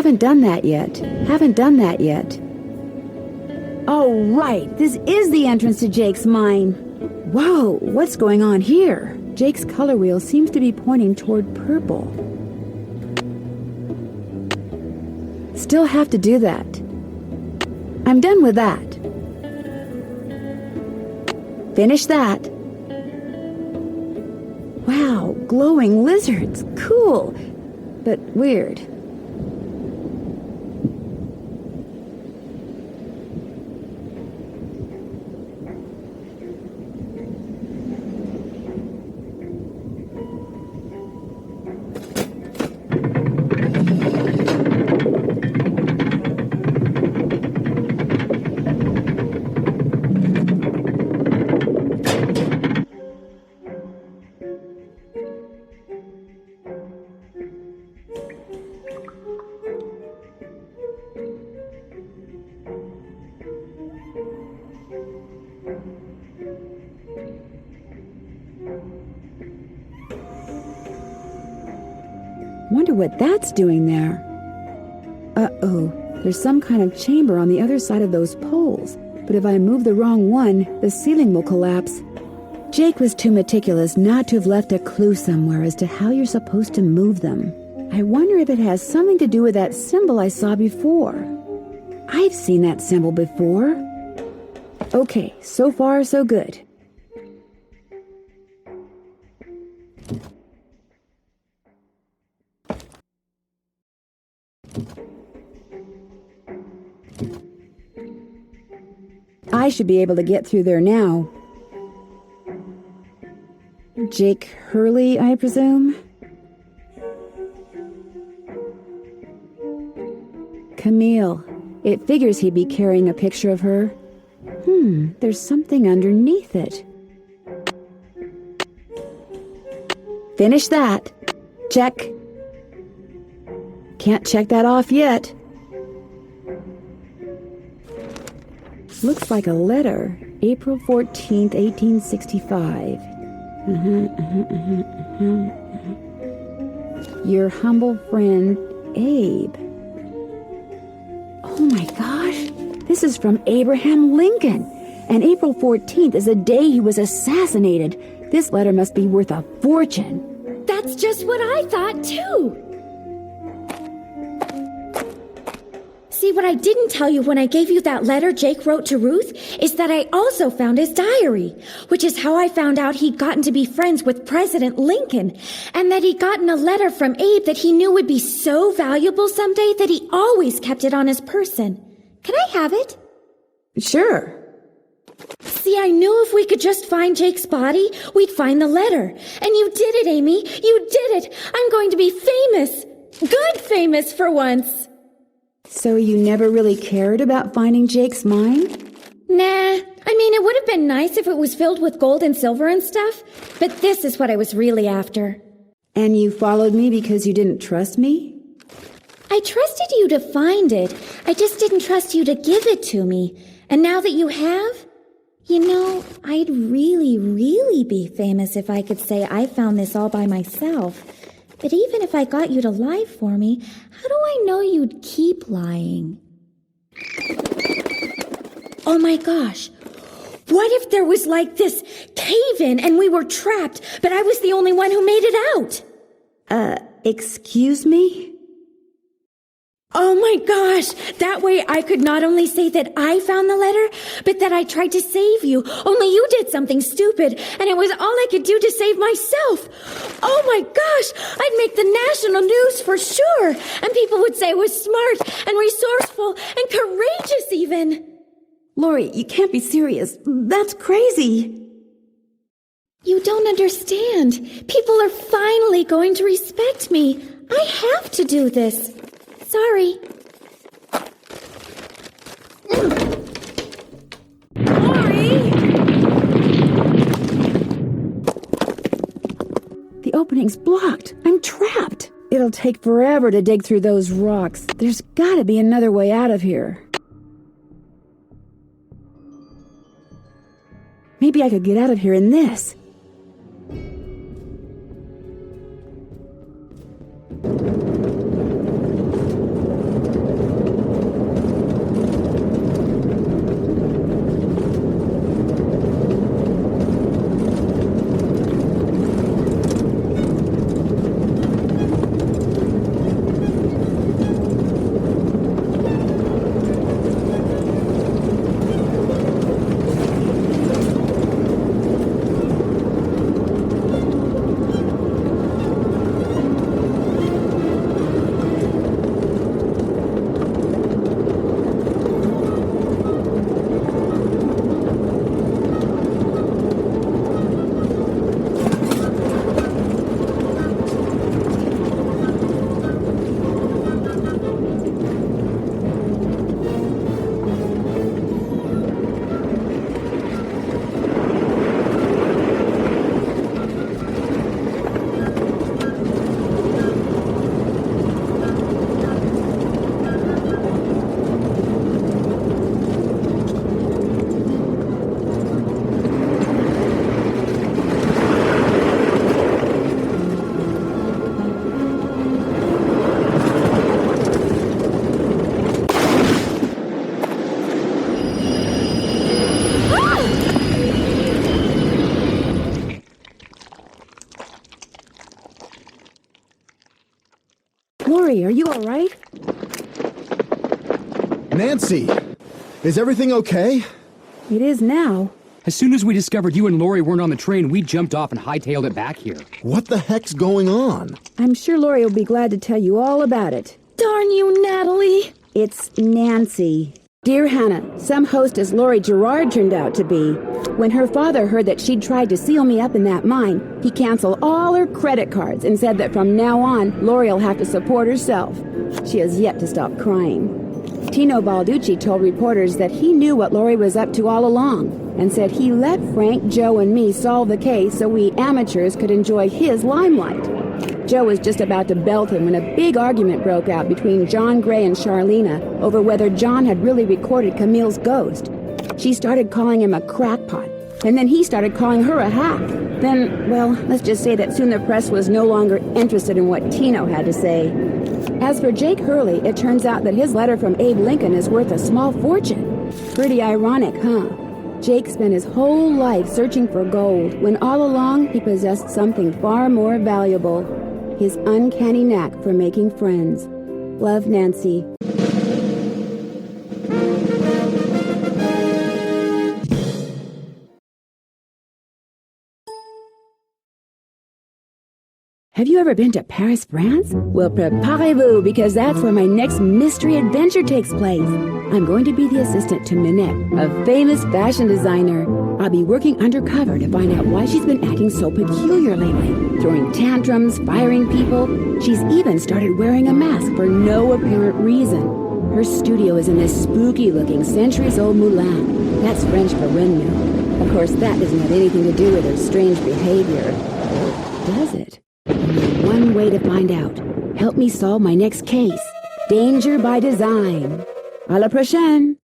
Haven't done that yet. Oh, right. This is the entrance to Jake's mine. Whoa, what's going on here? Jake's color wheel seems to be pointing toward purple. Still have to do that. I'm done with that. Finish that. Wow, glowing lizards. Cool, but weird. Wonder what that's doing there. Uh-oh, there's some kind of chamber on the other side of those poles. But if I move the wrong one, the ceiling will collapse. Jake was too meticulous not to have left a clue somewhere as to how you're supposed to move them. I wonder if it has something to do with that symbol I saw before. I've seen that symbol before. Okay, so far so good. I should be able to get through there now. Jake Hurley, I presume? Camille. It figures he'd be carrying a picture of her. There's something underneath it. Finish that. Check. Can't check that off yet. Looks like a letter. April 14th, 1865. Your humble friend, Abe. Oh my gosh. This is from Abraham Lincoln. And April 14th is the day he was assassinated. This letter must be worth a fortune. That's just what I thought, too. See, what I didn't tell you when I gave you that letter Jake wrote to Ruth is that I also found his diary, which is how I found out he'd gotten to be friends with President Lincoln, and that he'd gotten a letter from Abe that he knew would be so valuable someday that he always kept it on his person. Can I have it? Sure. See, I knew if we could just find Jake's body, we'd find the letter. And you did it, Amy. You did it. I'm going to be famous. Good famous for once. So you never really cared about finding Jake's mine? Nah. I mean, it would have been nice if it was filled with gold and silver and stuff. But this is what I was really after. And you followed me because you didn't trust me? I trusted you to find it. I just didn't trust you to give it to me. And now that you have... You know, I'd really, really be famous if I could say I found this all by myself. But even if I got you to lie for me, how do I know you'd keep lying? Oh my gosh. What if there was like this cave-in and we were trapped, but I was the only one who made it out? Excuse me? Oh my gosh! That way I could not only say that I found the letter, but that I tried to save you. Only you did something stupid, and it was all I could do to save myself. Oh my gosh! I'd make the national news for sure, and people would say I was smart and resourceful and courageous even. Lori, you can't be serious. That's crazy. You don't understand. People are finally going to respect me. I have to do this. Sorry. Lori! The opening's blocked. I'm trapped. It'll take forever to dig through those rocks. There's gotta be another way out of here. Maybe I could get out of here in this. Lori, are you all right? Nancy, is everything okay? It is now. As soon as we discovered you and Lori weren't on the train, we jumped off and hightailed it back here. What the heck's going on? I'm sure Lori will be glad to tell you all about it. Darn you, Natalie. It's Nancy. Dear Hannah, some hostess Lori Gerard turned out to be. When her father heard that she'd tried to seal me up in that mine, he canceled all her credit cards and said that from now on, Lori'll have to support herself. She has yet to stop crying. Tino Balducci told reporters that he knew what Lori was up to all along and said he let Frank, Joe, and me solve the case so we amateurs could enjoy his limelight. Joe was just about to belt him when a big argument broke out between John Gray and Charlena over whether John had really recorded Camille's ghost. She started calling him a crackpot, and then he started calling her a hack. Then, well, let's just say that soon the press was no longer interested in what Tino had to say. As for Jake Hurley, it turns out that his letter from Abe Lincoln is worth a small fortune. Pretty ironic, huh? Jake spent his whole life searching for gold, when all along he possessed something far more valuable. His uncanny knack for making friends. Love, Nancy. Have you ever been to Paris, France? Well, préparez-vous, because that's where my next mystery adventure takes place. I'm going to be the assistant to Minette, a famous fashion designer. I'll be working undercover to find out why she's been acting so peculiar lately, throwing tantrums, firing people. She's even started wearing a mask for no apparent reason. Her studio is in this spooky-looking centuries-old moulin. That's French for windmill. Of course, that doesn't have anything to do with her strange behavior. Or does it? Only one way to find out. Help me solve my next case. Danger by design. À la prochaine!